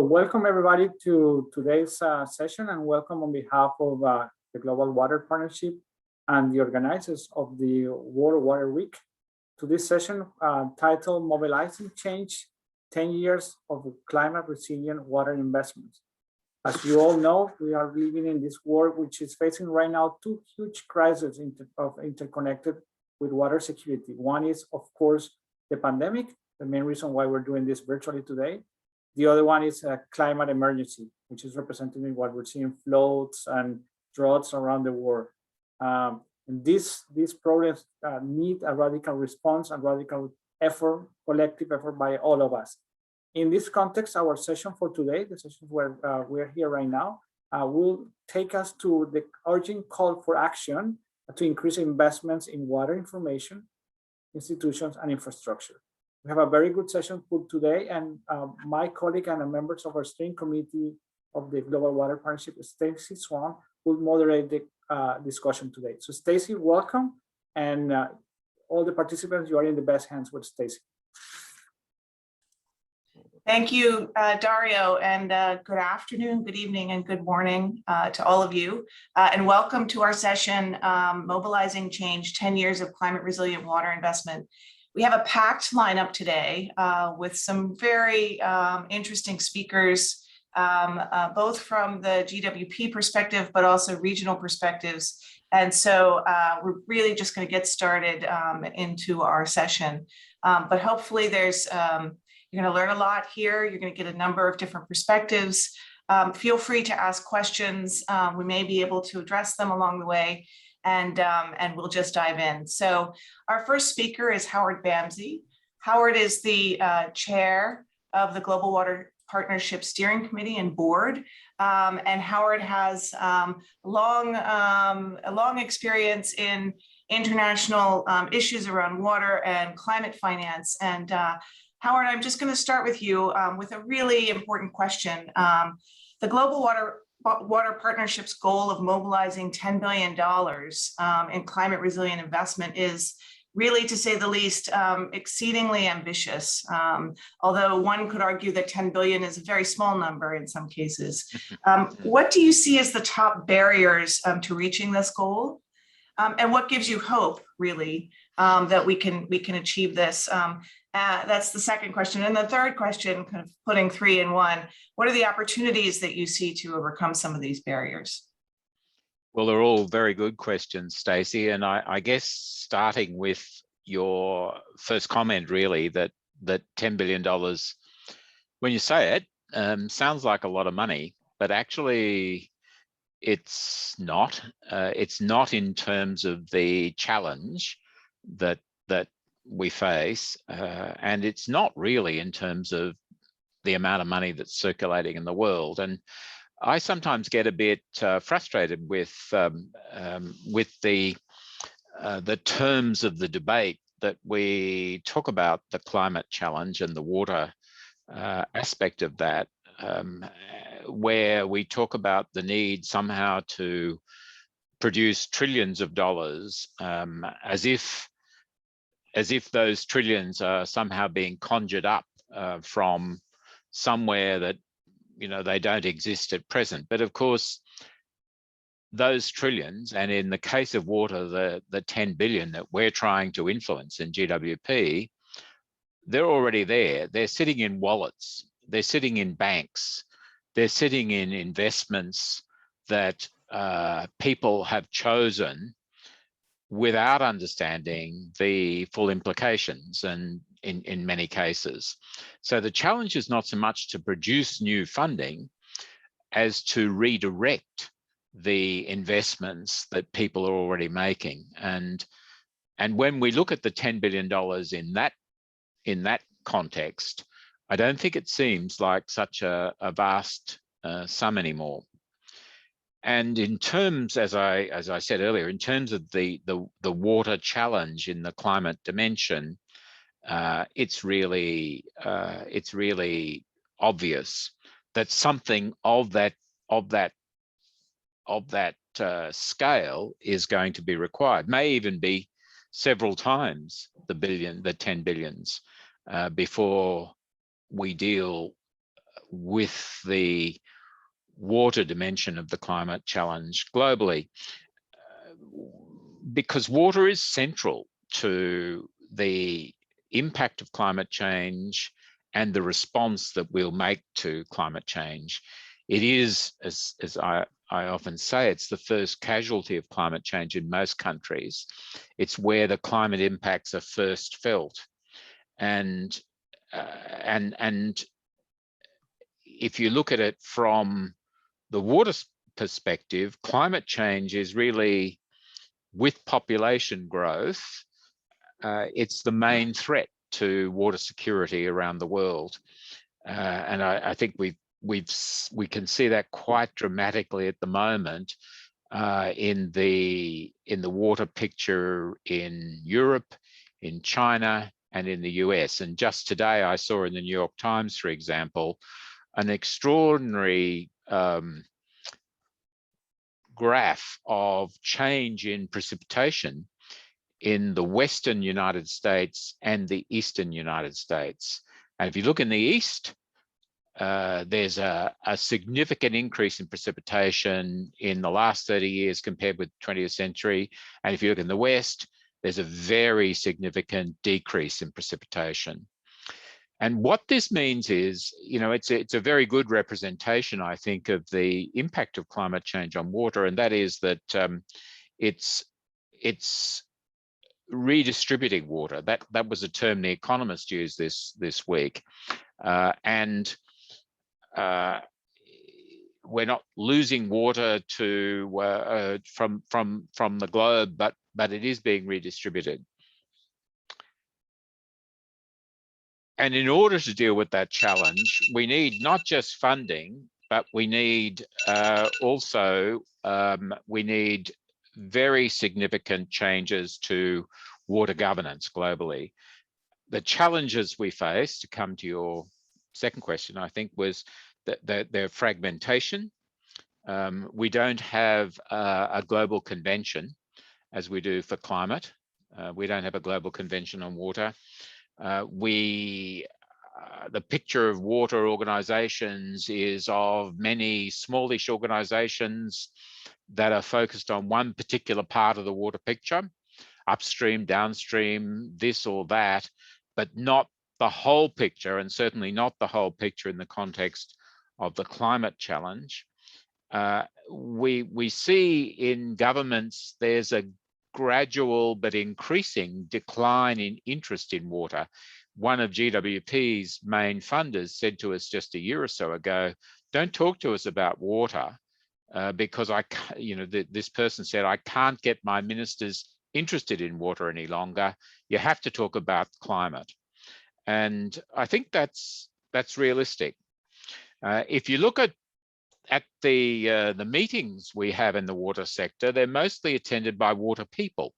Welcome everybody to today's session, and welcome on behalf of the Global Water Partnership and the organizers of the World Water Week to this session titled Mobilizing Change, 10 Years of Climate Resilient Water Investments. As you all know, we are living in this world which is facing right now two huge crises interconnected with water security. One is, of course, the pandemic, the main reason why we're doing this virtually today. The other one is a climate emergency, which is represented in what we're seeing, floods and droughts around the world. And these problems need a radical response and radical effort, collective effort by all of us. In this context, our session for today, the session where we're here right now, will take us to the urgent call for action to increase investments in water information, institutions, and infrastructure. We have a very good session for today, and my colleague and the members of our steering committee of the Global Water Partnership, Stacy Swan, will moderate the discussion today. So Stacy, welcome, and all the participants, you are in the best hands with Stacy. Thank you, Dario, and good afternoon, good evening, and good morning to all of you. And welcome to our session, Mobilizing Change, 10 Years of Climate Resilient Water Investment. We have a packed lineup today with some very interesting speakers, both from the GWP perspective, but also regional perspectives. And so we're really just going to get started into our session. But hopefully there's, you're going to learn a lot here. You're going to get a number of different perspectives. Feel free to ask questions. We may be able to address them along the way. And we'll just dive in. So our first speaker is Howard Bamsey. Howard is the chair of the Global Water Partnership Steering Committee and Board. And Howard has a long experience in international issues around water and climate finance. And Howard, I'm just going to start with you with a really important question. The Global Water Partnership's goal of mobilizing $10 billion in climate resilient investment is really, to say the least, exceedingly ambitious. Although one could argue that 10 billion is a very small number in some cases. What do you see as the top barriers to reaching this goal? And what gives you hope, really, that we can achieve this? That's the second question. And the third question, kind of putting three in one, what are the opportunities that you see to overcome some of these barriers? Well, they're all very good questions, Stacey. And I guess starting with your first comment, really, that $10 billion, when you say it, sounds like a lot of money, but actually it's not. It's not in terms of the challenge that we face, and it's not really in terms of the amount of money that's circulating in the world. And I sometimes get a bit frustrated with the terms of the debate that we talk about the climate challenge and the water aspect of that, where we talk about the need somehow to produce trillions of dollars, as if those trillions are somehow being conjured up from somewhere that, you know, they don't exist at present. But of course, those trillions, and in the case of water, the 10 billion that we're trying to influence in GWP, they're already there. They're sitting in wallets. They're sitting in banks. They're sitting in investments that people have chosen without understanding the full implications, and in many cases. So the challenge is not so much to produce new funding as to redirect the investments that people are already making. And when we look at the $10 billion in that context, I don't think it seems like such a vast sum anymore. And in terms, as I said earlier, in terms of the water challenge in the climate dimension, it's really obvious that something of that scale is going to be required. May even be several times the 10 billions before we deal with the water dimension of the climate challenge globally, because water is central to the impact of climate change and the response that we'll make to climate change. It is, as I often say, it's the first casualty of climate change in most countries. It's where the climate impacts are first felt. And if you look at it from the water perspective, climate change is really, with population growth, it's the main threat to water security around the world. And I think we can see that quite dramatically at the moment in the water picture in Europe, in China, and in the US. And just today I saw in the New York Times, for example, an extraordinary graph of change in precipitation in the Western United States and the Eastern United States. And if you look in the East, there's a significant increase in precipitation in the last 30 years compared with the 20th century. And if you look in the West, there's a very significant decrease in precipitation. And what this means is, it's a very good representation, I think, of the impact of climate change on water, and that is that it's redistributing water. That was a term The Economist used this week, and we're not losing water from the globe, but it is being redistributed. And in order to deal with that challenge, we need not just funding, but we need we need very significant changes to water governance globally. The challenges we face, to come to your second question, I think, was their fragmentation. We don't have a global convention as we do for climate. We don't have a global convention on water. The picture of water organizations is of many smallish organizations that are focused on one particular part of the water picture, upstream, downstream, this or that, but not the whole picture, and certainly not the whole picture in the context of the climate challenge. We see in governments there's a gradual but increasing decline in interest in water. One of GWP's main funders said to us just a year or so ago, don't talk to us about water because this person said, I can't get my ministers interested in water any longer. You have to talk about climate. And I think that's realistic. If you look at the meetings we have in the water sector, they're mostly attended by water people.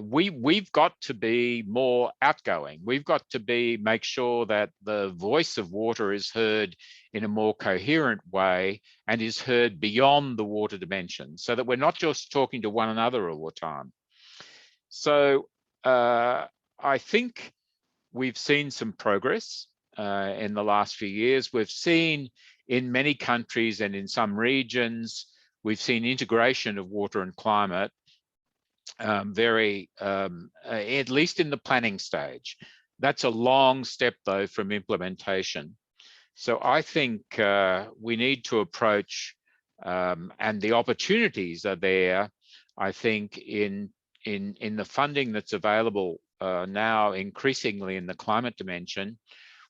We've got to be more outgoing. We've got to make sure that the voice of water is heard in a more coherent way and is heard beyond the water dimension, so that we're not just talking to one another all the time. So I think we've seen some progress in the last few years. We've seen in many countries and in some regions, we've seen integration of water and climate at least in the planning stage. That's a long step though from implementation. So I think we need to approach, and the opportunities are there, I think, in the funding that's available now increasingly in the climate dimension,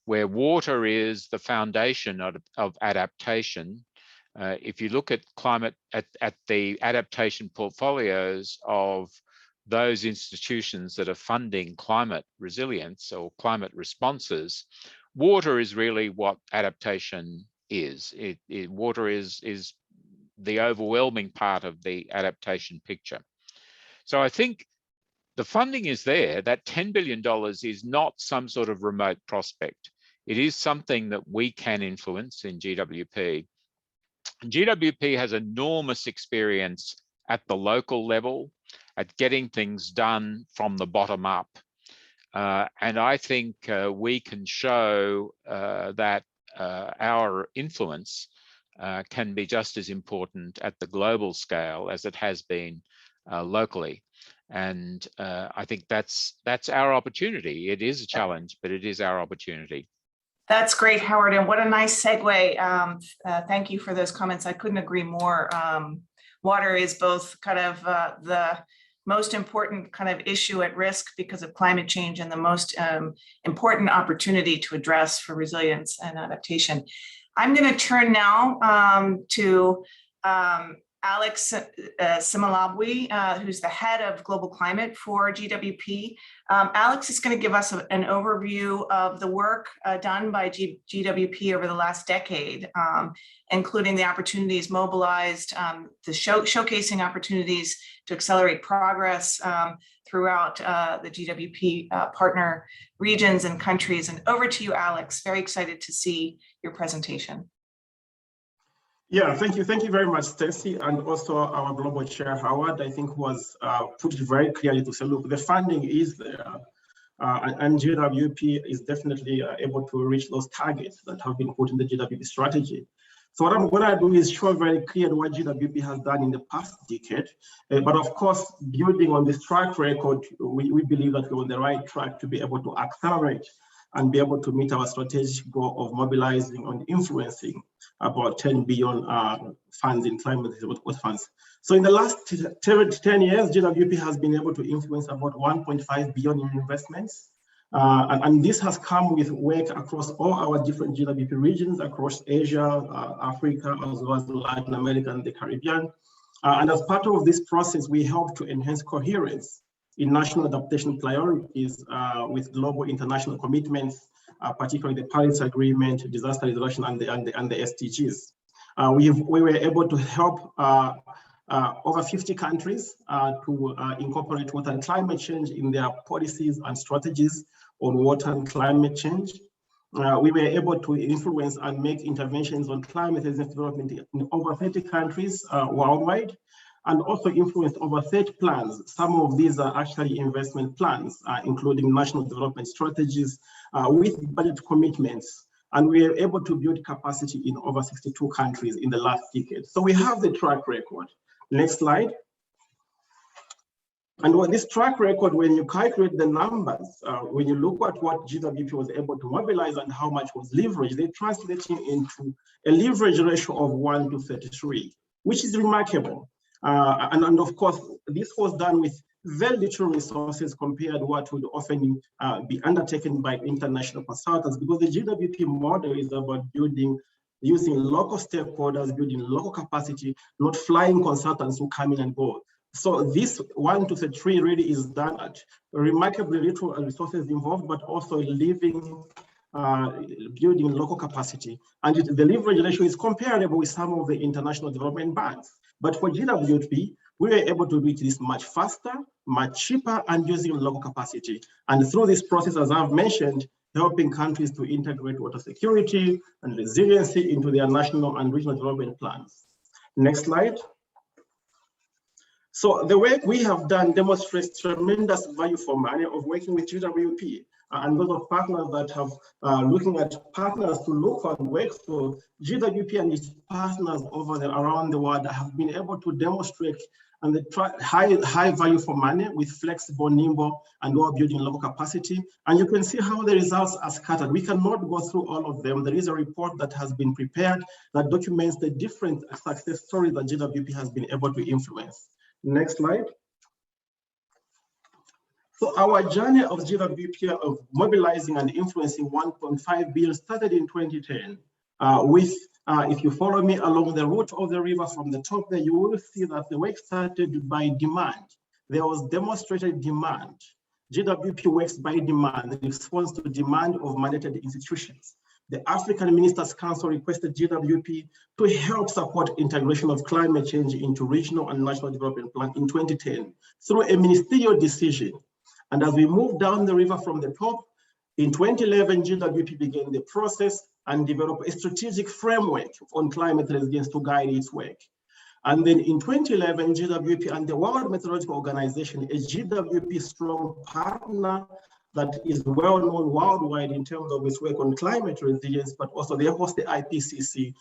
where water is the foundation of adaptation. If you look at climate, at the adaptation portfolios of those institutions that are funding climate resilience or climate responses, water is really what adaptation is. Water is the overwhelming part of the adaptation picture. So I think the funding is there. That $10 billion is not some sort of remote prospect. It is something that we can influence in GWP. GWP has enormous experience at the local level at getting things done from the bottom up. And I think we can show that our influence can be just as important at the global scale as it has been locally. And I think that's our opportunity. It is a challenge, but it is our opportunity. That's great, Howard, and what a nice segue. Thank you for those comments. I couldn't agree more. Water is both kind of the most important kind of issue at risk because of climate change and the most important opportunity to address for resilience and adaptation. I'm going to turn now to Alex Similabwe, who's the head of global climate for GWP. Alex is going to give us an overview of the work done by GWP over the last decade, including the opportunities mobilized, the showcasing opportunities to accelerate progress throughout the GWP partner regions and countries. And over to you, Alex. Very excited to see your presentation. Yeah, thank you very much, Stacey, and also our global chair, Howard, I think was put it very clearly to say, look, the funding is there, and GWP is definitely able to reach those targets that have been put in the GWP strategy. So what I'm going to do is show very clearly what GWP has done in the past decade, but of course, building on this track record, we believe that we're on the right track to be able to accelerate and be able to meet our strategic goal of mobilizing and influencing about 10 billion funds in climate funds. So in the last 10 years, GWP has been able to influence about 1.5 billion in investments. And this has come with work across all our different GWP regions, across Asia, Africa, as well as Latin America and the Caribbean. And as part of this process, we help to enhance coherence in national adaptation priorities with global international commitments, particularly the Paris Agreement, disaster reduction, and the SDGs. We were able to help over 50 countries to incorporate water and climate change in their policies and strategies on water and climate change. We were able to influence and make interventions on climate resilience development in over 30 countries worldwide, and also influenced over 30 plans. Some of these are actually investment plans, including national development strategies with budget commitments. And we are able to build capacity in over 62 countries in the last decade. So we have the track record. Next slide. And with this track record, when you calculate the numbers, when you look at what GWP was able to mobilize and how much was leveraged, they translating into a leverage ratio of 1 to 33, which is remarkable. And of course, this was done with very little resources compared to what would often be undertaken by international consultants, because the GWP model is about using local stakeholders, building local capacity, not flying consultants who come in and go. So this 1 to 3 really is done at remarkably little resources involved, but also building local capacity. And the leverage ratio is comparable with some of the international development banks. But for GWP, we were able to reach this much faster, much cheaper, and using local capacity. And through this process, as I've mentioned, helping countries to integrate water security and resiliency into their national and regional development plans. Next slide. So the work we have done demonstrates tremendous value for money of working with GWP. And those of partners that have looking at partners to look and work for GWP and its partners around the world have been able to demonstrate and the high value for money with flexible, nimble, and well building local capacity. And you can see how the results are scattered. We cannot go through all of them. There is a report that has been prepared that documents the different success stories that GWP has been able to influence. Next slide. So our journey of GWP of mobilizing and influencing 1.5 billion started in 2010 if you follow me along the route of the river from the top there, you will see that the work started by demand. There was demonstrated demand. GWP works by demand, in response to demand of mandated institutions. The African Ministers' Council requested GWP to help support integration of climate change into regional and national development plan in 2010 through a ministerial decision. And as we move down the river from the top, in 2011, GWP began the process and developed a strategic framework on climate resilience to guide its work. And then in 2011, GWP and the World Meteorological Organization, a GWP strong partner that is well known worldwide in terms of its work on climate resilience, but also they host the IPCC,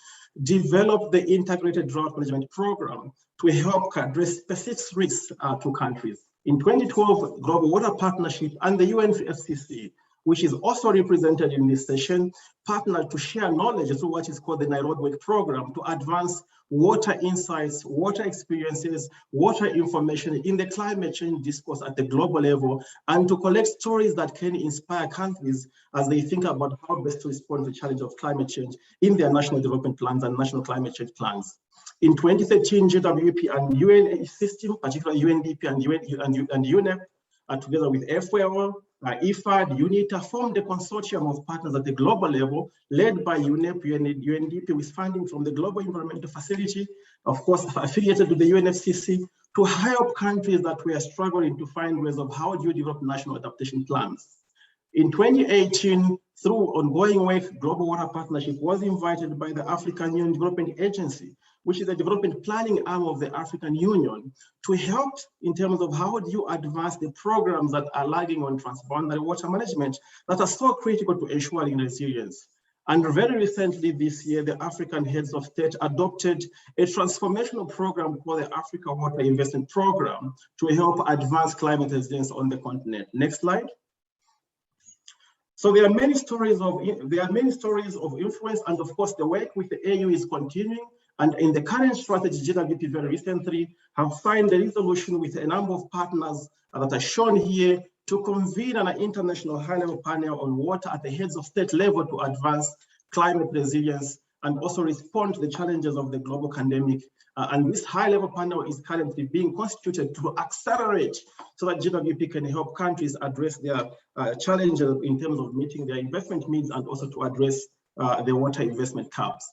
developed the Integrated Drought Management Program to help address specific risks to countries. In 2012, Global Water Partnership and the UNFCCC, which is also represented in this session, partnered to share knowledge through what is called the Nairobi Work Program to advance water insights, water experiences, water information in the climate change discourse at the global level, and to collect stories that can inspire countries as they think about how best to respond to the challenge of climate change in their national development plans and national climate change plans. In 2013, GWP and UN system, particularly UNDP and UNEP, together with FAO, IFAD, UNITA, formed a consortium of partners at the global level, led by UNEP, UNDP, with funding from the Global Environmental Facility, of course, affiliated with the UNFCCC, to help countries that were struggling to find ways of how do you develop national adaptation plans. In 2018, through ongoing work, Global Water Partnership was invited by the African Union Development Agency, which is a development planning arm of the African Union, to help in terms of how do you advance the programs that are lagging on transboundary water management that are so critical to ensuring resilience. And very recently this year, the African heads of state adopted a transformational program called the Africa Water Investment Program to help advance climate resilience on the continent. Next slide. So there are many stories of influence, and of course the work with the AU is continuing. And in the current strategy, GWP very recently have signed a resolution with a number of partners that are shown here to convene an international high-level panel on water at the heads of state level to advance climate resilience and also respond to the challenges of the global pandemic. And this high-level panel is currently being constituted to accelerate so that GWP can help countries address their challenges in terms of meeting their investment needs and also to address the water investment caps.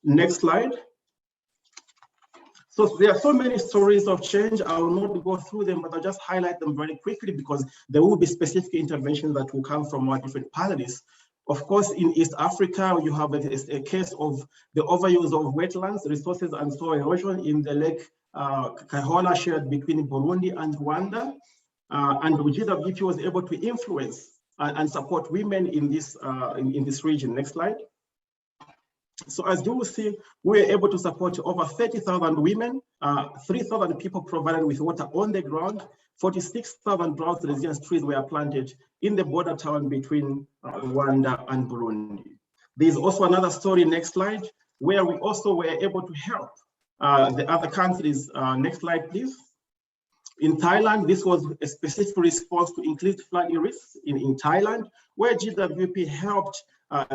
Next slide. So there are so many stories of change. I will not go through them, but I'll just highlight them very quickly because there will be specific interventions that will come from our different panelists. Of course, in East Africa, you have a case of the overuse of wetlands, resources, and soil erosion in the Lake Kahola shared between Burundi and Rwanda. And GWP was able to influence and support women in this region. Next slide. So as you will see, we were able to support over 30,000 women, 3,000 people provided with water on the ground, 46,000 drought resilience trees were planted in the border town between Rwanda and Burundi. There's also another story, next slide, where we also were able to help the other countries. Next slide, please. In Thailand, this was a specific response to increased flooding risks in Thailand, where GWP helped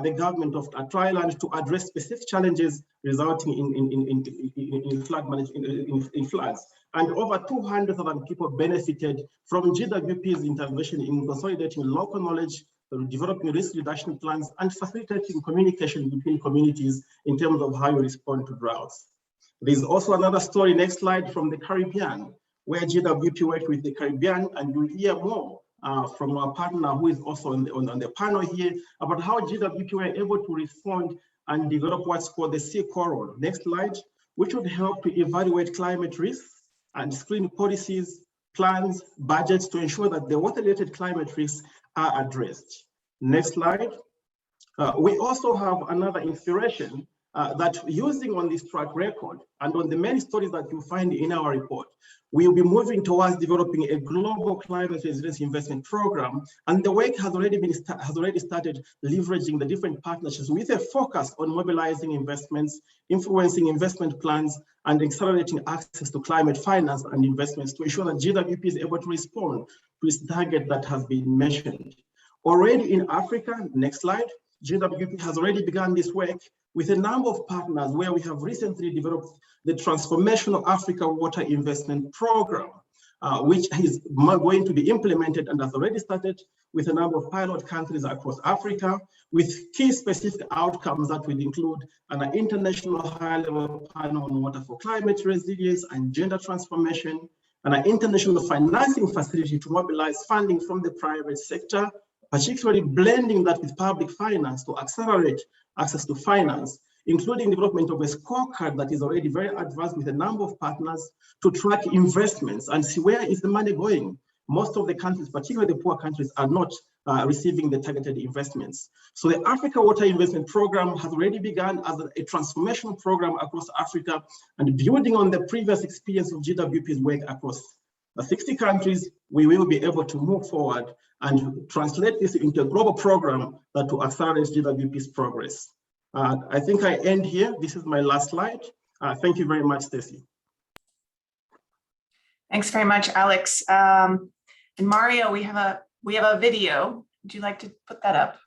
the government of Thailand to address specific challenges resulting in flood management, in floods. And over 200,000 people benefited from GWP's intervention in consolidating local knowledge, developing risk reduction plans, and facilitating communication between communities in terms of how you respond to droughts. There's also another story, next slide, from the Caribbean, where GWP worked with the Caribbean, and you'll hear more from our partner who is also on the panel here about how GWP were able to respond and develop what's called the sea coral. Next slide, which would help to evaluate climate risks and screen policies, plans, budgets to ensure that the water-related climate risks are addressed. Next slide. We also have another inspiration that using on this track record and on the many stories that you find in our report, we will be moving towards developing a global climate resilience investment program, and the work has already started leveraging the different partnerships with a focus on mobilizing investments, influencing investment plans, and accelerating access to climate finance and investments to ensure that GWP is able to respond to its target that has been mentioned. Already in Africa, next slide, GWP has already begun this work with a number of partners where we have recently developed the Transformational Africa Water Investment Program, which is going to be implemented and has already started with a number of pilot countries across Africa, with key specific outcomes that will include an international high-level panel on water for climate resilience and gender transformation, and an international financing facility to mobilize funding from the private sector, particularly blending that with public finance to accelerate access to finance, including development of a scorecard that is already very advanced with a number of partners to track investments and see where is the money going. most of the countries, particularly the poor countries, are not receiving the targeted investments. So the Africa Water Investment Program has already begun as a transformational program across Africa, and building on the previous experience of GWP's work across 60 countries, we will be able to move forward and translate this into a global program that will accelerate GWP's progress. I think I end here. This is my last slide. Thank you very much, Stacey. Thanks very much, Alex. And Mario, we have a video. Would you like to put that up?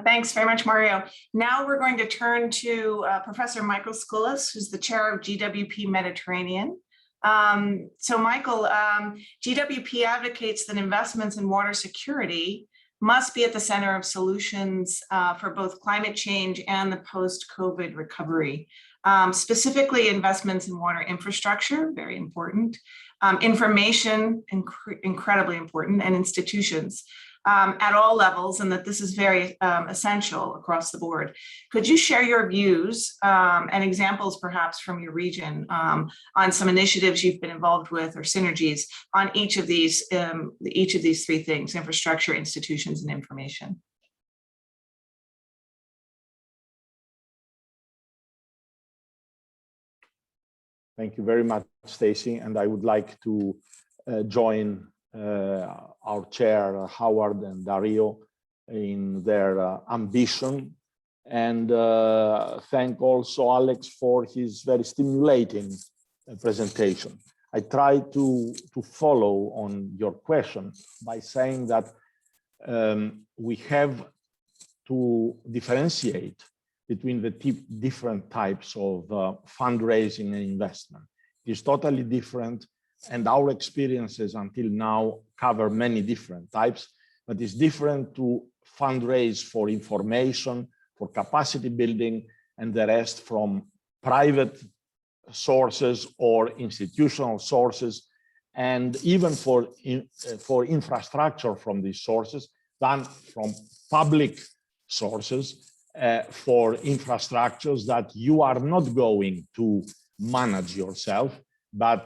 Thanks very much, Mario. Now we're going to turn to Professor Michael Skoulas, who's the chair of GWP Mediterranean. So Michael, GWP advocates that investments in water security must be at the center of solutions for both climate change and the post-COVID recovery. Specifically, investments in water infrastructure, very important, information, incredibly important, and institutions. At all levels, and that this is very essential across the board. Could you share your views and examples perhaps from your region on some initiatives you've been involved with or synergies on each of these three things: infrastructure, institutions, and information? Thank you very much, Stacey, and I would like to join our chair, Howard and Dario, in their ambition, and thank also Alex for his very stimulating presentation. I try to follow on your question by saying that we have to differentiate between the different types of fundraising and investment. It is totally different. And our experiences until now cover many different types, but it's different to fundraise for information, for capacity building, and the rest from private sources or institutional sources, and even for infrastructure from these sources, than from public sources for infrastructures that you are not going to manage yourself, but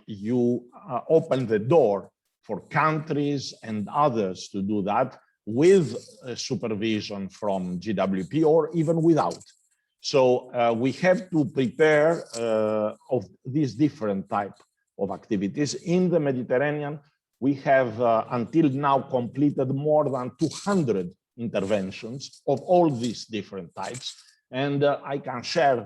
you open the door for countries and others to do that with supervision from GWP or even without. So we have to prepare of these different type of activities. In the Mediterranean, we have until now completed more than 200 interventions of all these different types. And I can share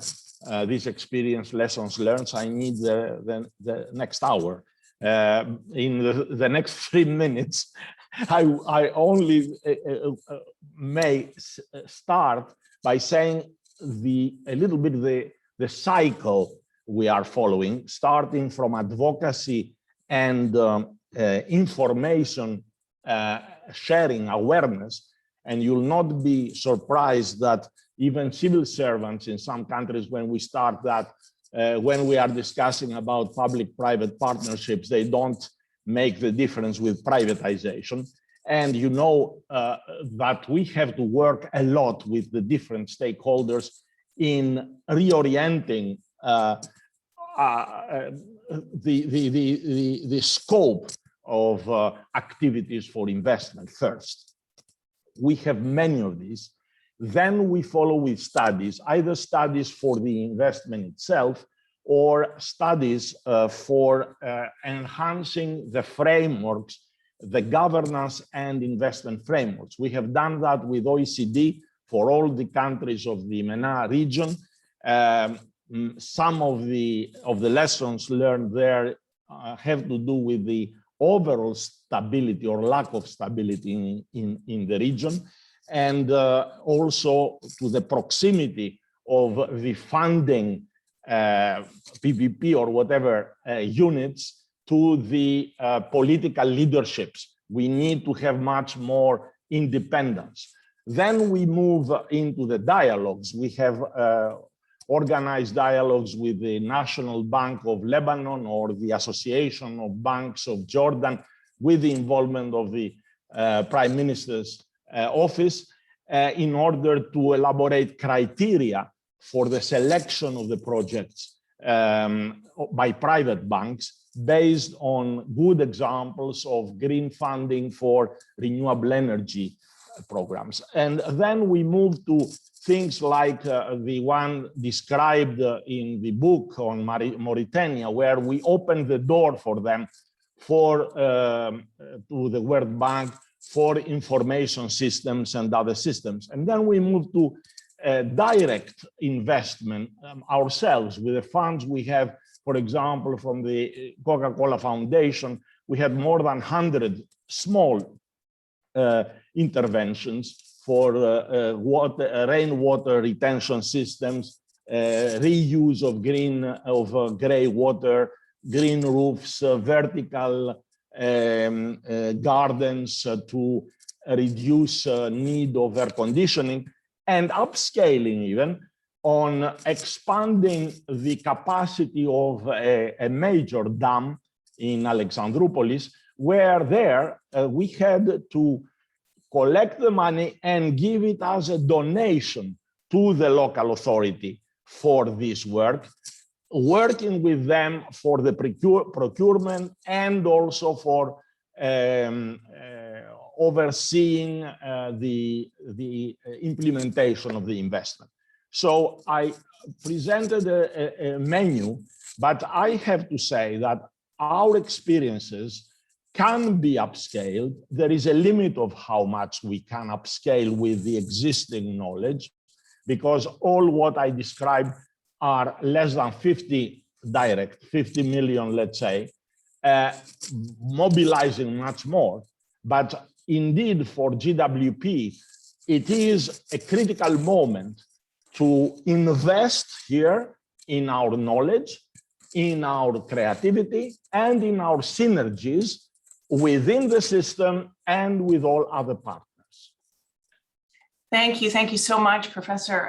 this experience, lessons learned. I need the next hour. In the next 3 minutes, I only may start by saying a little bit the cycle we are following, starting from advocacy and information sharing awareness. And you'll not be surprised that even civil servants in some countries, when we start that, when we are discussing about public-private partnerships, they don't make the difference with privatization. And you know that we have to work a lot with the different stakeholders in reorienting the scope of activities for investment first. We have many of these. Then we follow with studies, either studies for the investment itself or studies for enhancing the frameworks, the governance and investment frameworks. We have done that with OECD for all the countries of the MENA region. Some of the lessons learned there have to do with the overall stability or lack of stability in the region, and also to the proximity of the funding PPP or whatever units to the political leaderships. We need to have much more independence. Then we move into the dialogues. We have organized dialogues with the National Bank of Lebanon or the Association of Banks of Jordan, with the involvement of the Prime Minister's office, in order to elaborate criteria for the selection of the projects by private banks based on good examples of green funding for renewable energy programs. And then we move to things like the one described in the book on Mauritania, where we opened the door for them to the World Bank for information systems and other systems. And then we move to direct investment ourselves with the funds we have. For example, from the Coca-Cola Foundation, we had more than 100 small interventions for rainwater retention systems, reuse of gray water, green roofs, vertical gardens to reduce need of air conditioning, and upscaling even on expanding the capacity of a major dam in Alexandroupolis, where there we had to collect the money and give it as a donation to the local authority for this work, working with them for the procurement and also for overseeing the implementation of the investment. So I presented a menu, but I have to say that our experiences can be upscaled. There is a limit of how much we can upscale with the existing knowledge, because all what I described are less than 50 direct, 50 million, let's say, mobilizing much more. But indeed, for GWP, it is a critical moment to invest here in our knowledge, in our creativity, and in our synergies within the system and with all other partners. Thank you so much, Professor.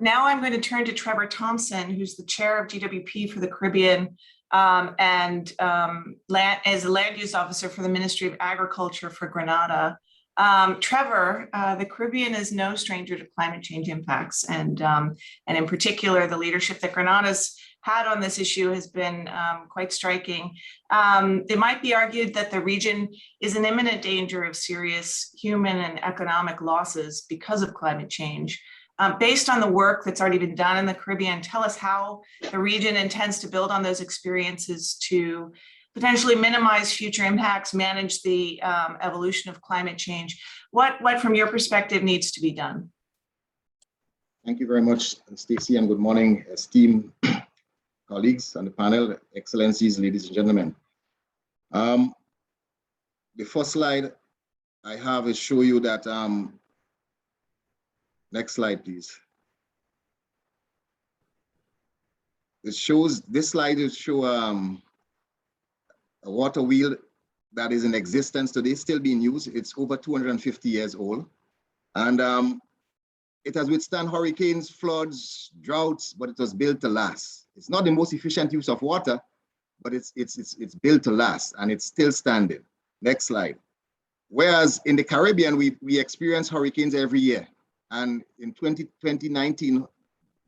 Now I'm going to turn to Trevor Thompson, who's the chair of GWP for the Caribbean and is a land use officer for the Ministry of Agriculture for Grenada. Trevor, the Caribbean is no stranger to climate change impacts, and in particular, the leadership that Grenada's had on this issue has been quite striking. It might be argued that the region is in imminent danger of serious human and economic losses because of climate change. Based on the work that's already been done in the Caribbean, tell us how the region intends to build on those experiences to potentially minimize future impacts, manage the evolution of climate change. What from your perspective needs to be done? Thank you very much, Stacey, and good morning, esteemed colleagues on the panel, excellencies, ladies and gentlemen. The first slide I have is show you that, next slide, please. This slide will show a water wheel that is in existence today, still being used. It's over 250 years old. And it has withstood hurricanes, floods, droughts, but it was built to last. It's not the most efficient use of water, but it's built to last, and it's still standing. Next slide. Whereas in the Caribbean, we experience hurricanes every year. And in 2019,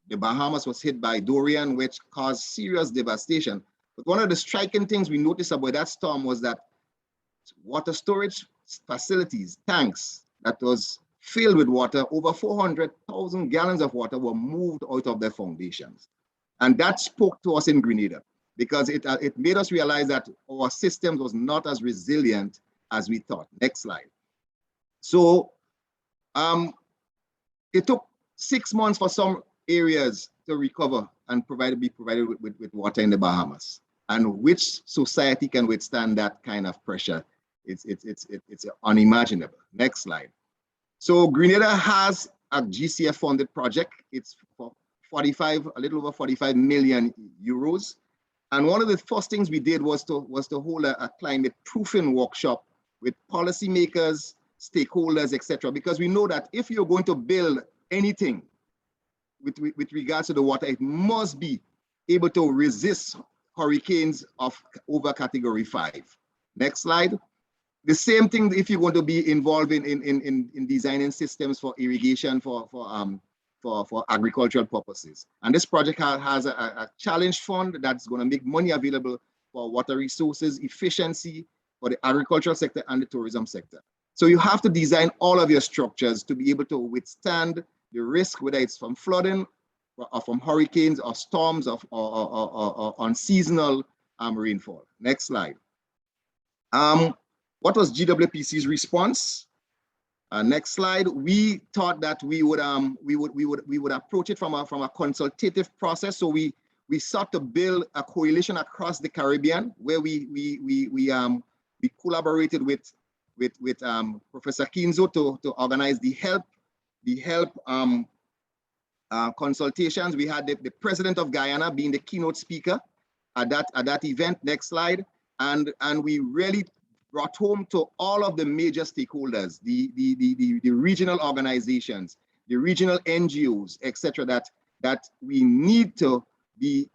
the Bahamas was hit by Dorian, which caused serious devastation. But one of the striking things we noticed about that storm was that water storage facilities, tanks that was filled with water, over 400,000 gallons of water were moved out of their foundations. And that spoke to us in Grenada, because it made us realize that our systems was not as resilient as we thought. Next slide. So it took 6 months for some areas to recover and be provided with water in the Bahamas. And which society can withstand that kind of pressure? It's unimaginable. Next slide. So Grenada has a GCF funded project. It's for a little over 45 million euros. And one of the first things we did was to hold a climate proofing workshop with policymakers, stakeholders, etc. Because we know that if you're going to build anything with regards to the water, it must be able to resist hurricanes of over category 5. Next slide. The same thing if you're going to be involved in designing systems for irrigation for agricultural purposes. And this project has a challenge fund that's going to make money available for water resources, efficiency, for the agricultural sector and the tourism sector. So you have to design all of your structures to be able to withstand the risk, whether it's from flooding or from hurricanes or storms or unseasonal rainfall. Next slide. What was GWPC's response? Next slide. We thought that we would approach it from a consultative process. So we sought to build a coalition across the Caribbean, where we collaborated with Professor Kinzo to organize the help consultations. We had the president of Guyana being the keynote speaker at that event. Next slide. And we really brought home to all of the major stakeholders, the regional organizations, the regional NGOs, etc., that we need to be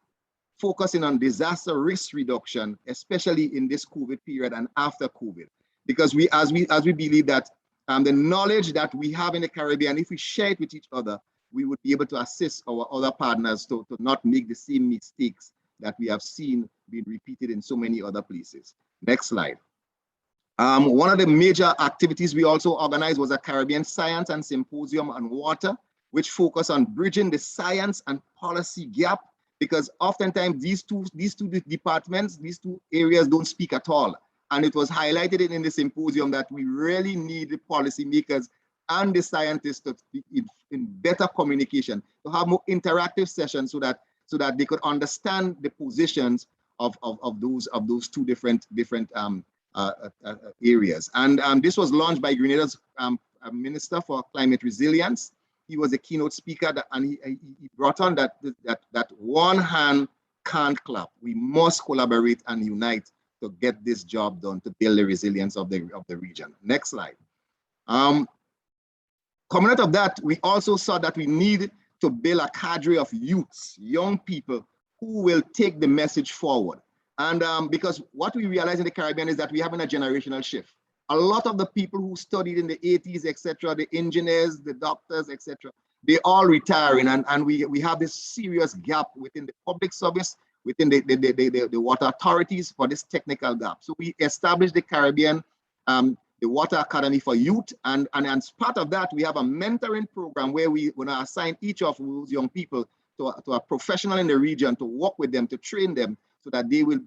focusing on disaster risk reduction, especially in this COVID period and after COVID, because as we believe that the knowledge that we have in the Caribbean, if we share it with each other, we would be able to assist our other partners to not make the same mistakes that we have seen being repeated in so many other places. Next slide. One of the major activities we also organized was a Caribbean Science and Symposium on Water, which focused on bridging the science and policy gap, because oftentimes these two departments, these two areas don't speak at all. And it was highlighted in the symposium that we really need the policymakers and the scientists to be in better communication, to have more interactive sessions so that they could understand the positions of those two different areas. And this was launched by Grenada's Minister for Climate Resilience. He was a keynote speaker, and he brought on that one hand can't clap. We must collaborate and unite to get this job done, to build the resilience of the region. Next slide. Coming out of that, we also saw that we need to build a cadre of youths, young people who will take the message forward. And because what we realize in the Caribbean is that we're having a generational shift. A lot of the people who studied in the 80s, etc., the engineers, the doctors, etc., they all retiring, and we have this serious gap within the public service, within the water authorities for this technical gap. So we established the Caribbean, the Water Academy for Youth, and as part of that, we have a mentoring program where we want to assign each of those young people to a professional in the region to work with them, to train them, so that they will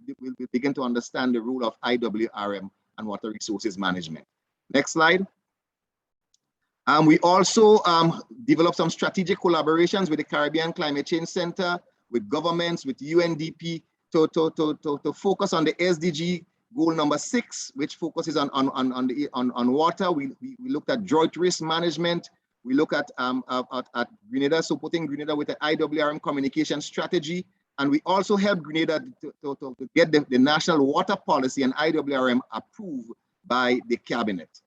begin to understand the role of IWRM and water resources management. Next slide. We also developed some strategic collaborations with the Caribbean Climate Change Center, with governments, with UNDP, to focus on the SDG goal number 6, which focuses on water. We looked at drought risk management. We look at Grenada, supporting Grenada with the IWRM communication strategy. And we also help Grenada to get the national water policy and IWRM approved by the cabinet.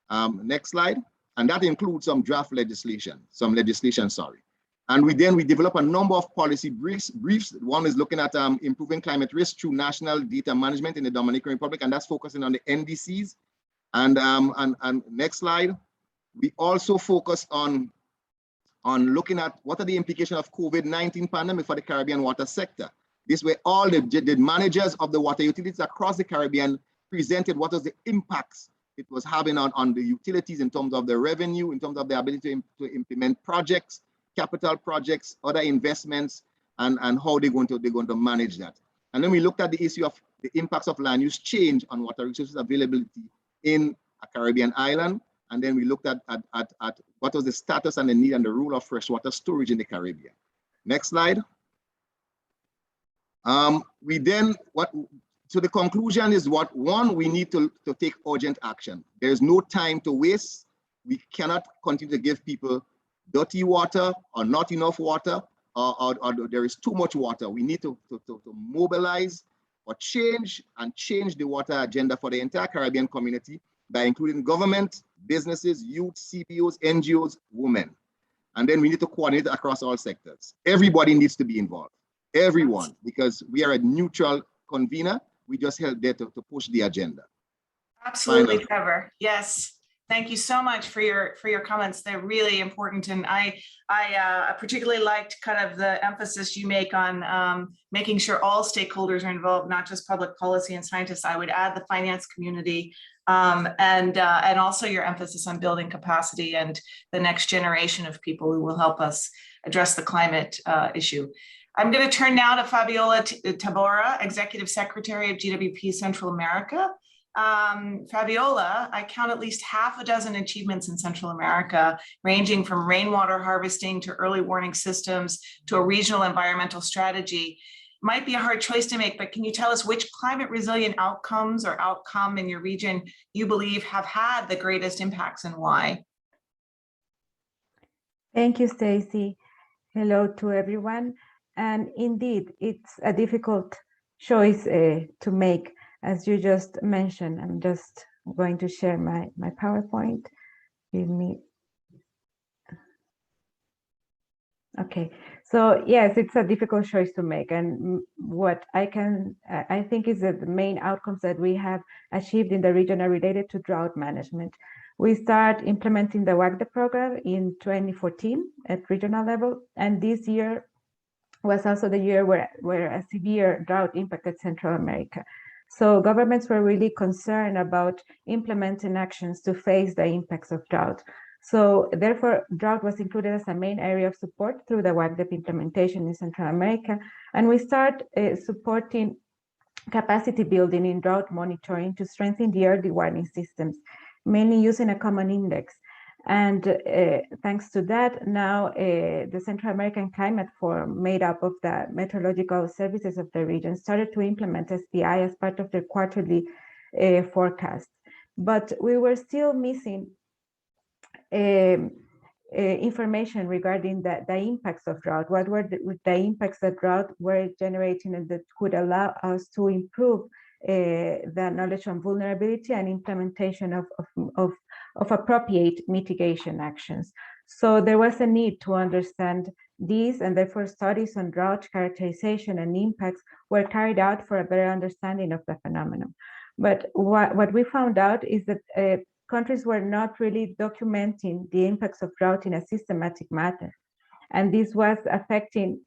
Next slide. And that includes some draft legislation, sorry. And we develop a number of policy briefs. One is looking at improving climate risk through national data management in the Dominican Republic, and that's focusing on the NDCs. And next slide. We also focus on looking at what are the implications of COVID-19 pandemic for the Caribbean water sector. This way, all the managers of the water utilities across the Caribbean presented what was the impacts it was having on the utilities in terms of the revenue, in terms of the ability to implement projects, capital projects, other investments, and how they're going to manage that. And then we looked at the issue of the impacts of land use change on water resources availability in a Caribbean island. And then we looked at what was the status and the need and the role of freshwater storage in the Caribbean. Next slide. So the conclusion is one, we need to take urgent action. There's no time to waste. We cannot continue to give people dirty water or not enough water, or there is too much water. We need to mobilize or change the water agenda for the entire Caribbean community by including government, businesses, youth, CBOs, NGOs, women. And then we need to coordinate across all sectors. Everybody needs to be involved, everyone, because we are a neutral convener. We just help there to push the agenda. Absolutely, Trevor. Yes. Thank you so much for your comments. They're really important, and I particularly liked kind of the emphasis you make on making sure all stakeholders are involved, not just public policy and scientists. I would add the finance community, and also your emphasis on building capacity and the next generation of people who will help us address the climate issue. I'm going to turn now to Fabiola Tabora, Executive Secretary of GWP Central America. Fabiola, I count at least half a dozen achievements in Central America, ranging from rainwater harvesting to early warning systems to a regional environmental strategy. Might be a hard choice to make, but can you tell us which climate resilient outcomes or outcome in your region you believe have had the greatest impacts and why? Thank you, Stacy. Hello to everyone. And indeed, it's a difficult choice to make. As you just mentioned, I'm just going to share my PowerPoint. Give me. Okay, so yes, it's a difficult choice to make. And what I think is that the main outcomes that we have achieved in the region are related to drought management. We start implementing the WACDA program in 2014 at regional level. And this year was also the year where a severe drought impacted Central America. So governments were really concerned about implementing actions to face the impacts of drought. So therefore, drought was included as a main area of support through the WACDA implementation in Central America. And we start supporting capacity building in drought monitoring to strengthen the early warning systems, mainly using a common index. And thanks to that, now the Central American Climate Forum, made up of the meteorological services of the region, started to implement SPI as part of their quarterly forecast. But we were still missing information regarding the impacts of drought. What were the impacts that drought were generating and that could allow us to improve the knowledge on vulnerability and implementation of appropriate mitigation actions. So there was a need to understand these, and therefore studies on drought characterization and impacts were carried out for a better understanding of the phenomenon. But what we found out is that countries were not really documenting the impacts of drought in a systematic manner. And this was affecting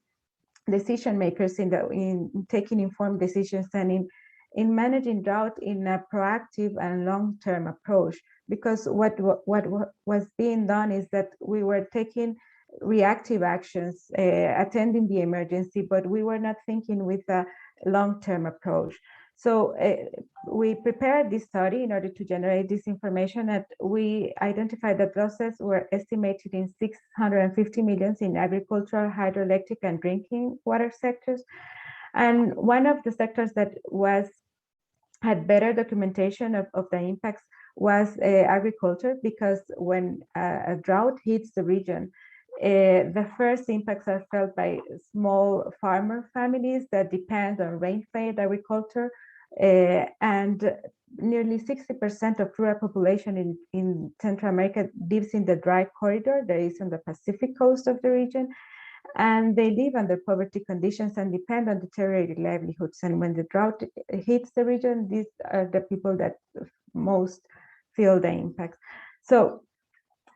decision makers in taking informed decisions and in managing drought in a proactive and long-term approach. Because what was being done is that we were taking reactive actions, attending the emergency, but we were not thinking with a long-term approach. So we prepared this study in order to generate this information, and we identified that losses were estimated in 650 million in agricultural, hydroelectric, and drinking water sectors. And one of the sectors that had better documentation of the impacts was agriculture, because when a drought hits the region, the first impacts are felt by small farmer families that depend on rain-fed agriculture, and nearly 60% of rural population in Central America lives in the dry corridor that is on the Pacific coast of the region. and they live under poverty conditions and depend on deteriorated livelihoods. And when the drought hits the region, these are the people that most feel the impact. So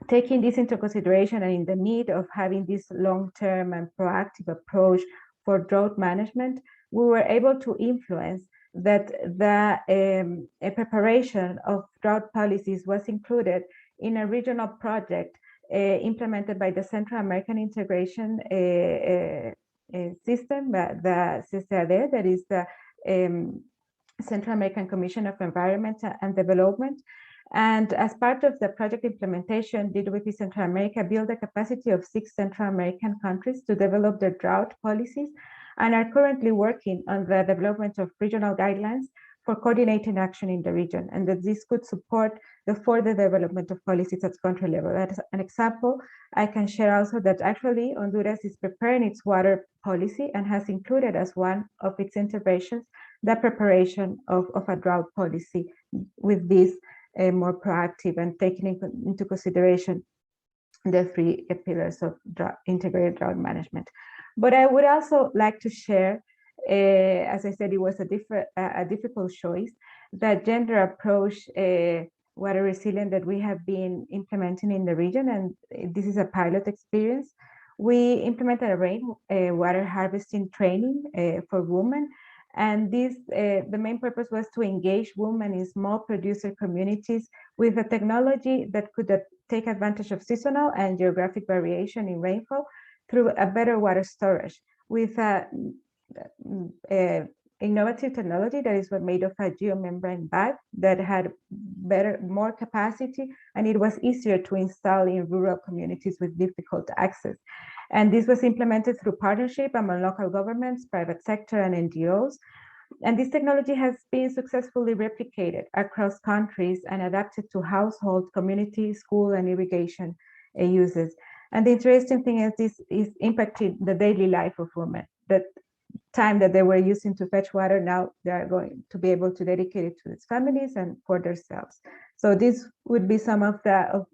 taking this into consideration and in the need of having this long-term and proactive approach for drought management, we were able to influence that the preparation of drought policies was included in a regional project implemented by the Central American Integration System, the CCAD, that is the Central American Commission of Environment and Development. And as part of the project implementation, Gwpc Central America built the capacity of 6 Central American countries to develop their drought policies and are currently working on the development of regional guidelines for coordinating action in the region, and that this could support the further development of policies at country level. That is an example. I can share also that actually Honduras is preparing its water policy and has included as one of its interventions the preparation of a drought policy with this more proactive and taking into consideration the 3 pillars of integrated drought management. But I would also like to share, as I said, it was a difficult choice, that gender approach water resilience that we have been implementing in the region, and this is a pilot experience. We implemented a rainwater harvesting training for women, and this the main purpose was to engage women in small producer communities with a technology that could take advantage of seasonal and geographic variation in rainfall through a better water storage with a innovative technology that is made of a geomembrane bag that had more capacity, and it was easier to install in rural communities with difficult access. And this was implemented through partnership among local governments, private sector, and NGOs. And this technology has been successfully replicated across countries and adapted to household, community, school, and irrigation uses. And the interesting thing is this is impacting the daily life of women. That time that they were using to fetch water, now they are going to be able to dedicate it to its families and for themselves. So this would be some of the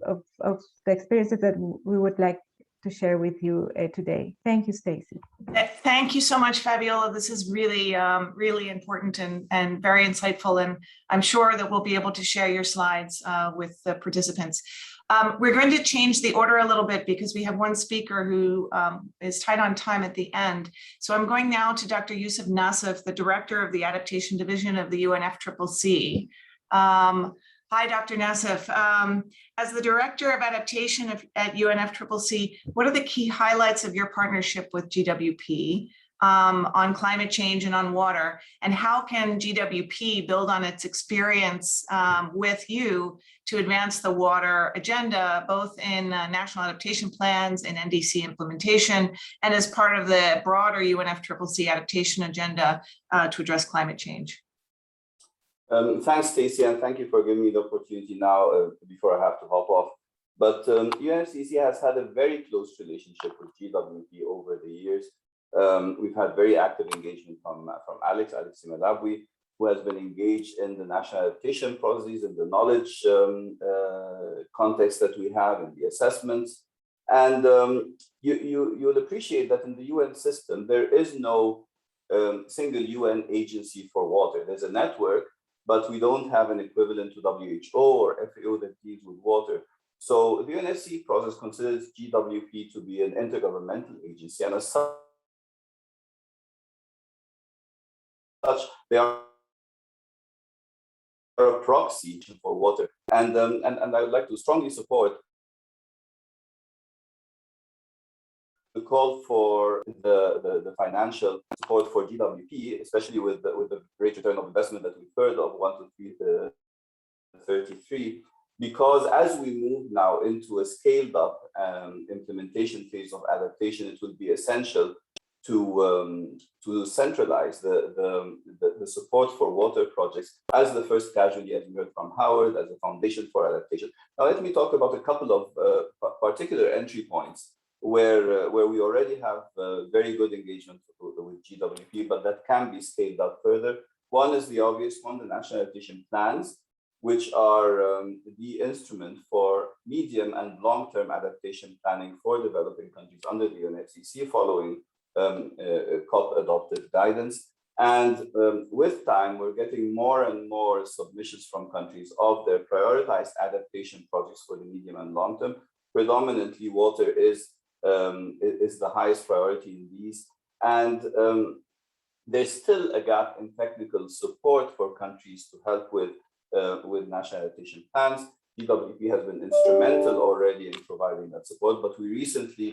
experiences that we would like to share with you today. Thank you, Stacy. Thank you so much, Fabiola. This is really, really important and very insightful. And I'm sure that we'll be able to share your slides with the participants. We're going to change the order a little bit because we have one speaker who is tight on time at the end. So I'm going now to Dr. Yusuf Nassif, the Director of the Adaptation Division of the UNFCCC. Hi, Dr. Nassif. As the Director of Adaptation at UNFCCC, what are the key highlights of your partnership with GWP on climate change and on water? And how can GWP build on its experience with you to advance the water agenda, both in national adaptation plans and NDC implementation, and as part of the broader UNFCCC adaptation agenda to address climate change? Thanks, Stacey, and thank you for giving me the opportunity now before I have to hop off. But UNFCCC has had a very close relationship with GWP over the years. We've had very active engagement from Alex Simalabwi, who has been engaged in the national adaptation processes and the knowledge context that we have in the assessments. And you'll appreciate that in the UN system, there is no single UN agency for water. There's a network, but we don't have an equivalent to WHO or FAO that deals with water. So the UNFCCC process considers GWP to be an intergovernmental agency, and as such, they are a proxy for water. And I would like to strongly support the call for the financial support for GWP, especially with the great return of investment that we've heard of 1 to 33, because as we move now into a scaled up implementation phase of adaptation, it will be essential to centralize the support for water projects as the first casualty, as we heard from Howard, as a foundation for adaptation. Now, let me talk about a couple of particular entry points where we already have very good engagement with GWP, but that can be scaled up further. One is the obvious one, the national adaptation plans, which are the instrument for medium and long-term adaptation planning for developing countries under the UNFCCC following COP-adopted guidance. And with time, we're getting more and more submissions from countries of their prioritized adaptation projects for the medium and long term. Predominantly, water is the highest priority in these. And there's still a gap in technical support for countries to help with national adaptation plans. GWP has been instrumental already in providing that support, but we recently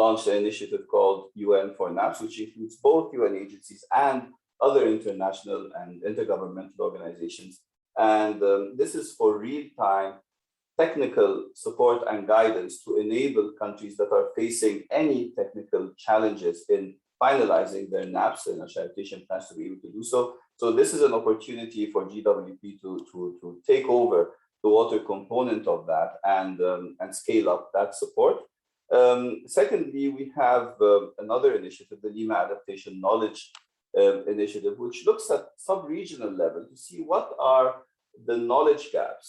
launched an initiative called UN for NAPS, which includes both UN agencies and other international and intergovernmental organizations. And this is for real-time technical support and guidance to enable countries that are facing any technical challenges in finalizing their NAPS and national adaptation plans to be able to do so. So this is an opportunity for GWP to take over the water component of that and scale up that support. Secondly, we have another initiative, the Lima Adaptation Knowledge Initiative, which looks at sub-regional level to see what are the knowledge gaps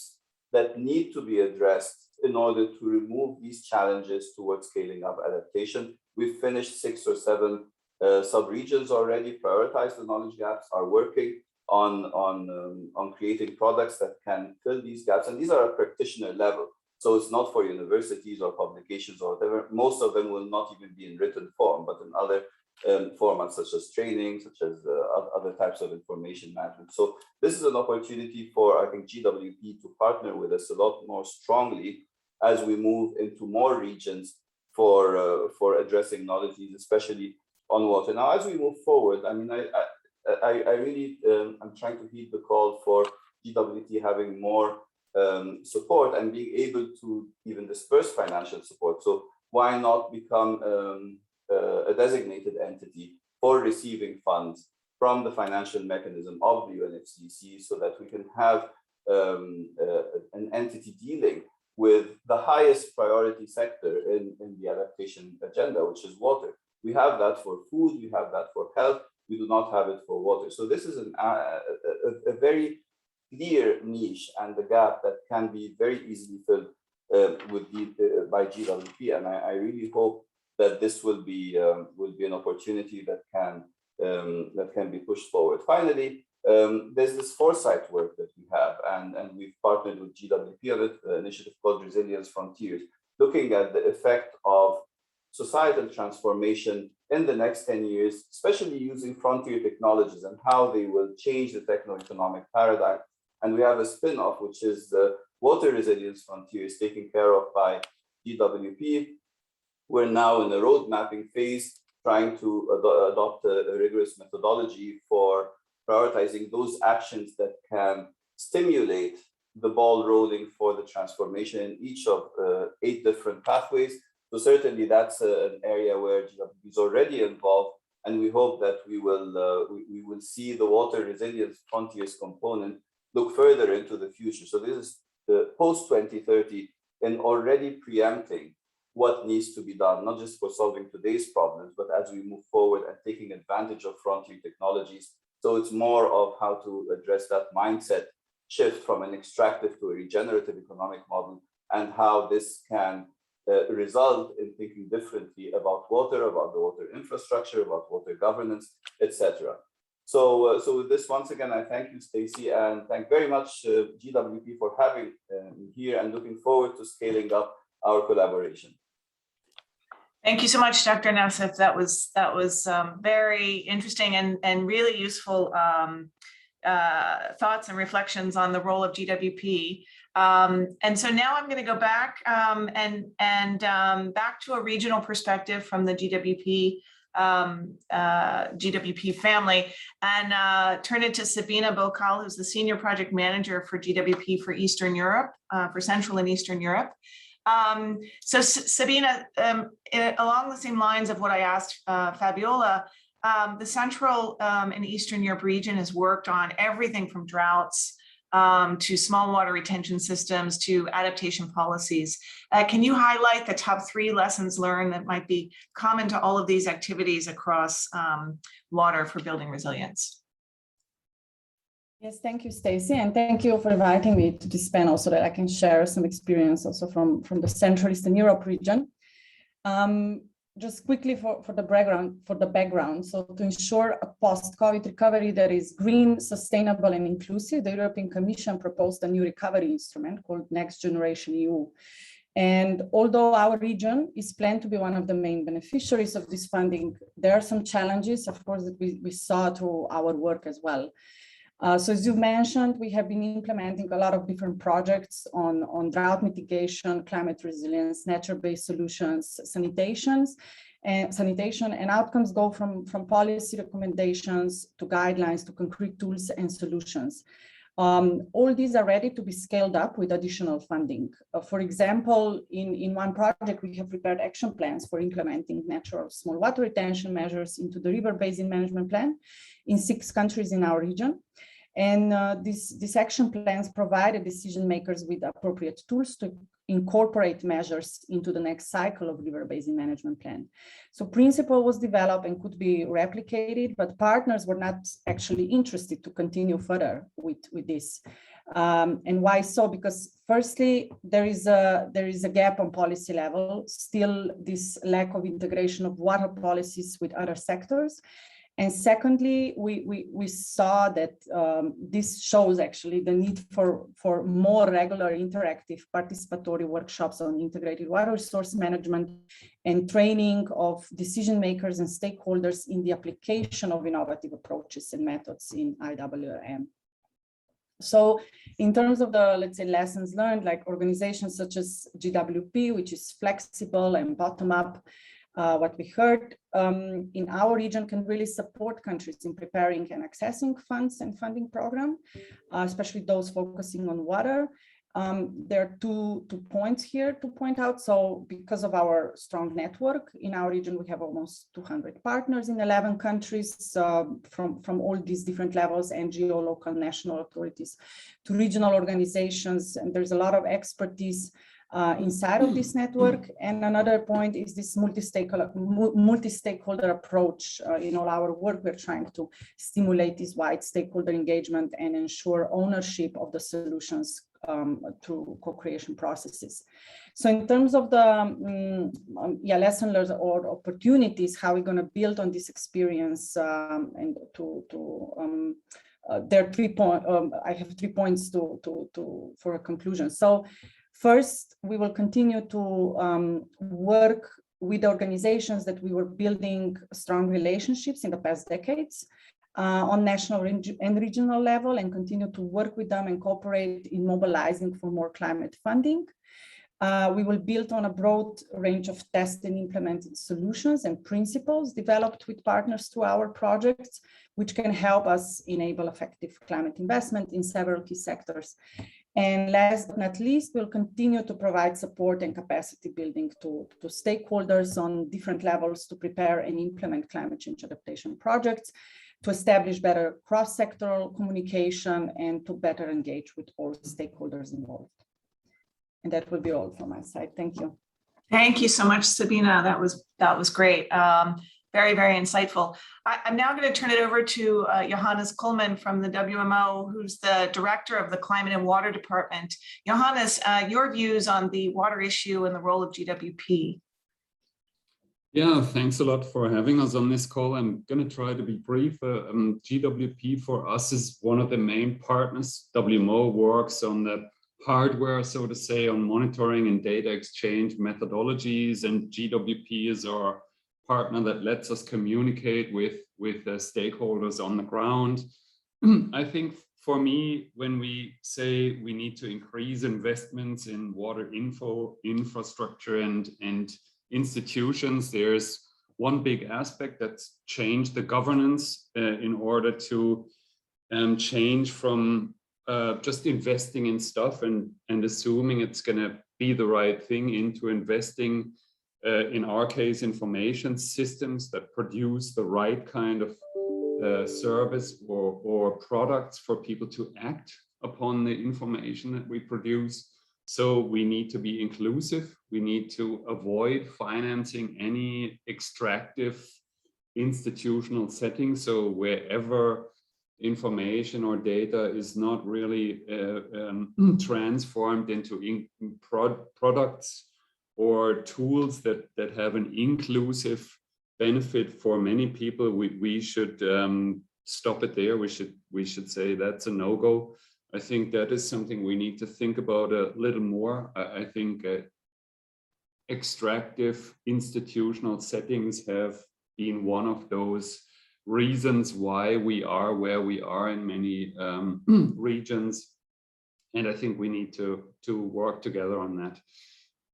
that need to be addressed in order to remove these challenges towards scaling up adaptation. We've finished 6 or 7 sub-regions already, prioritized the knowledge gaps, are working on creating products that can fill these gaps. And these are at practitioner level. So it's not for universities or publications or whatever. Most of them will not even be in written form, but in other formats such as training, such as other types of information management. So this is an opportunity for, I think, GWP to partner with us a lot more strongly as we move into more regions for addressing knowledge needs, especially on water. Now, as we move forward, I mean, I really am trying to heed the call for GWP having more support and being able to even disperse financial support. So why not become a designated entity for receiving funds from the financial mechanism of the UNFCCC so that we can have an entity dealing with the highest priority sector in the adaptation agenda, which is water. We have that for food, we have that for health, we do not have it for water. So this is a very clear niche and the gap that can be very easily filled by GWP, and I really hope that this will be an opportunity that can be pushed forward. Finally, there's this foresight work that we have, and we've partnered with GWP on it, an initiative called Resilience Frontiers, looking at the effect of societal transformation in the next 10 years, especially using frontier technologies and how they will change the techno-economic paradigm. And we have a spin-off, which is the Water Resilience Frontiers, taken care of by GWP. We're now in the road mapping phase, trying to adopt a rigorous methodology for prioritizing those actions that can stimulate the ball rolling for the transformation in each of 8 different pathways. So certainly that's an area where GWP is already involved, and we hope that we will see the Water Resilience Frontiers component look further into the future. So this is the post-2030 and already preempting what needs to be done, not just for solving today's problems, but as we move forward and taking advantage of frontier technologies. So it's more of how to address that mindset shift from an extractive to a regenerative economic model, and how this can result in thinking differently about water, about the water infrastructure, about water governance, etc. So with this, once again, I thank you, Stacey, and thank very much GWP for having me here, and looking forward to scaling up our collaboration. Thank you so much, Dr. Nassif. That was very interesting and really useful thoughts and reflections on the role of GWP. And so now I'm going to go back back to a regional perspective from the GWP family, and turn it to Sabina Bokal, who's the Senior Project Manager for GWP for Eastern Europe, for Central and Eastern Europe. So Sabina, along the same lines of what I asked Fabiola, the Central and Eastern Europe region has worked on everything from droughts to small water retention systems to adaptation policies. Can you highlight the top 3 lessons learned that might be common to all of these activities across water for building resilience? Yes, thank you, Stacey, and thank you for inviting me to this panel so that I can share some experience also from the Central Eastern Europe region. Just quickly for the background. So to ensure a post-COVID recovery that is green, sustainable, and inclusive, the European Commission proposed a new recovery instrument called Next Generation EU. And although our region is planned to be one of the main beneficiaries of this funding, there are some challenges, of course, that we saw through our work as well. So as you mentioned, we have been implementing a lot of different projects on drought mitigation, climate resilience, nature-based solutions, sanitation, and outcomes go from policy recommendations to guidelines to concrete tools and solutions. All these are ready to be scaled up with additional funding. For example, in one project, we have prepared action plans for implementing natural small water retention measures into the river basin management plan in 6 countries in our region. And these action plans provide decision makers with appropriate tools to incorporate measures into the next cycle of river basin management plan. So principle was developed and could be replicated, but partners were not actually interested to continue further with this. And why so? Because firstly, there is a gap on policy level, still this lack of integration of water policies with other sectors. And secondly, we saw that this shows actually the need for more regular interactive participatory workshops on integrated water resource management and training of decision makers and stakeholders in the application of innovative approaches and methods in IWRM. So in terms of the, let's say, lessons learned, like organizations such as GWP, which is flexible and bottom-up, what we heard in our region can really support countries in preparing and accessing funds and funding program, especially those focusing on water. There are two points here to point out. So because of our strong network in our region, we have almost 200 partners in 11 countries from all these different levels, NGO, local, national authorities to regional organizations. And there's a lot of expertise inside of this network. And another point is this multi-stakeholder approach. In all our work, we're trying to stimulate this wide stakeholder engagement and ensure ownership of the solutions through co-creation processes. So in terms of the lesson learned or opportunities, how we're going to build on this experience and there are 3 points. I have 3 points for a conclusion. So first, we will continue to work with organizations that we were building strong relationships in the past decades on national and regional level, and continue to work with them and cooperate in mobilizing for more climate funding. We will build on a broad range of tested and implemented solutions and principles developed with partners through our projects, which can help us enable effective climate investment in several key sectors. And last but not least, we'll continue to provide support and capacity building to stakeholders on different levels to prepare and implement climate change adaptation projects, to establish better cross-sectoral communication, and to better engage with all stakeholders involved. And that will be all from my side. Thank you. Thank you so much, Sabina. That was great. Very, very insightful. I'm now going to turn it over to Johannes Coleman from the WMO, who's the director of the Climate and Water Department. Johannes, your views on the water issue and the role of GWP. Yeah, thanks a lot for having us on this call. I'm going to try to be brief. GWP for us is one of the main partners. WMO works on the hardware, so to say, on monitoring and data exchange methodologies, and GWP is our partner that lets us communicate with the stakeholders on the ground. I think for me, when we say we need to increase investments in water infrastructure and institutions, there's one big aspect that's changed the governance in order to change from just investing in stuff and assuming it's going to be the right thing into investing, in our case, information systems that produce the right kind of service or products for people to act upon the information that we produce. So we need to be inclusive. We need to avoid financing any extractive institutional settings. So wherever information or data is not really transformed into products or tools that have an inclusive benefit for many people, we should stop it there. We should say that's a no-go. I think that is something we need to think about a little more. I think extractive institutional settings have been one of those reasons why we are where we are in many regions. And I think we need to work together on that.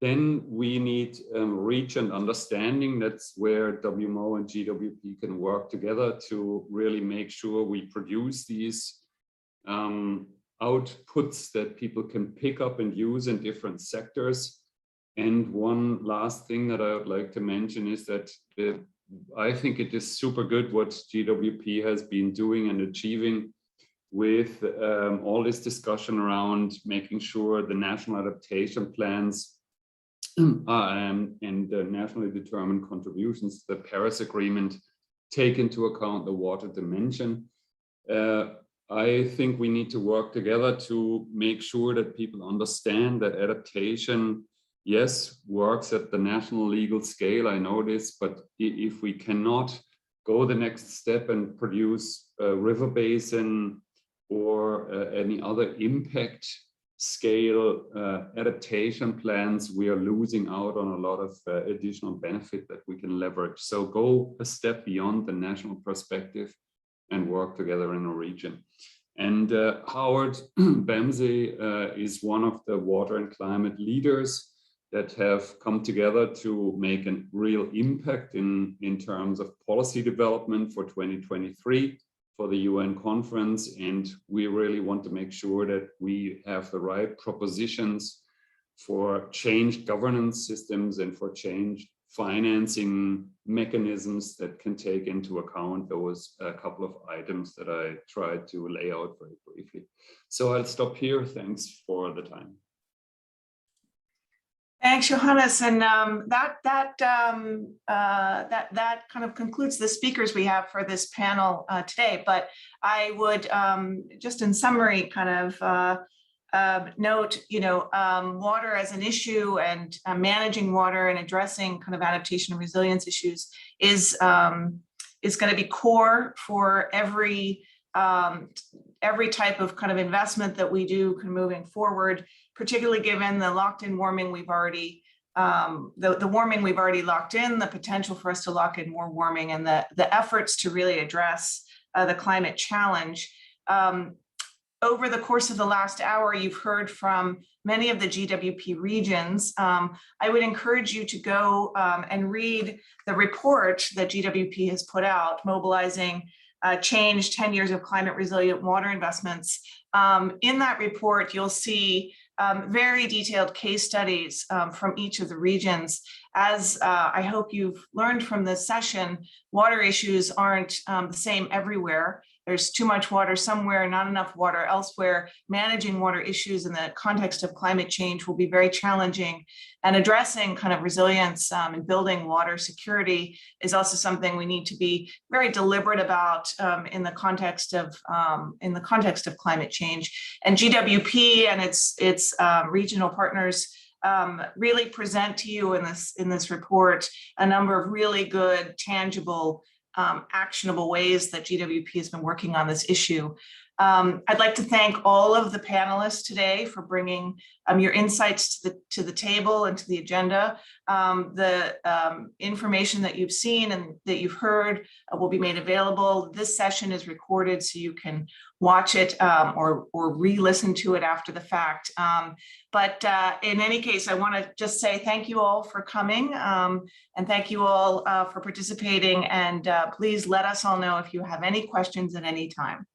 Then we need reach and understanding. That's where WMO and GWP can work together to really make sure we produce these outputs that people can pick up and use in different sectors. And one last thing that I would like to mention is that I think it is super good what GWP has been doing and achieving with all this discussion around making sure the national adaptation plans and nationally determined contributions, the Paris Agreement, take into account the water dimension. I think we need to work together to make sure that people understand that adaptation, yes, works at the national legal scale. I know this, but if we cannot go the next step and produce a river basin or any other impact scale adaptation plans, we are losing out on a lot of additional benefit that we can leverage. So go a step beyond the national perspective and work together in a region. And Howard Gwpc is one of the water and climate leaders that have come together to make a real impact in terms of policy development for 2023 for the UN conference. And we really want to make sure that we have the right propositions for changed governance systems and for changed financing mechanisms that can take into account those couple of items that I tried to lay out very briefly. So I'll stop here. Thanks for the time. Thanks, Johannes, and that kind of concludes the speakers we have for this panel today. But I would just in summary kind of note, water as an issue and managing water and addressing kind of adaptation and resilience issues is going to be core for every type of kind of investment that we do moving forward, particularly given the locked-in warming we've already, the warming we've already locked in, the potential for us to lock in more warming, and the efforts to really address the climate challenge. Over the course of the last hour, you've heard from many of the GWP regions. I would encourage you to go and read the report that GWP has put out, Mobilizing Change, 10 Years of Climate Resilient Water Investments. In that report, you'll see very detailed case studies from each of the regions. As I hope you've learned from this session, water issues aren't the same everywhere. There's too much water somewhere, not enough water elsewhere. Managing water issues in the context of climate change will be very challenging. And addressing kind of resilience and building water security is also something we need to be very deliberate about in the context of climate change. And GWP and its regional partners really present to you in this report a number of really good, tangible, actionable ways that GWP has been working on this issue. I'd like to thank all of the panelists today for bringing your insights to the table and to the agenda. The information that you've seen and that you've heard will be made available. This session is recorded so you can watch it or re-listen to it after the fact. But in any case, I want to just say thank you all for coming and thank you all for participating. And please let us all know if you have any questions at any time.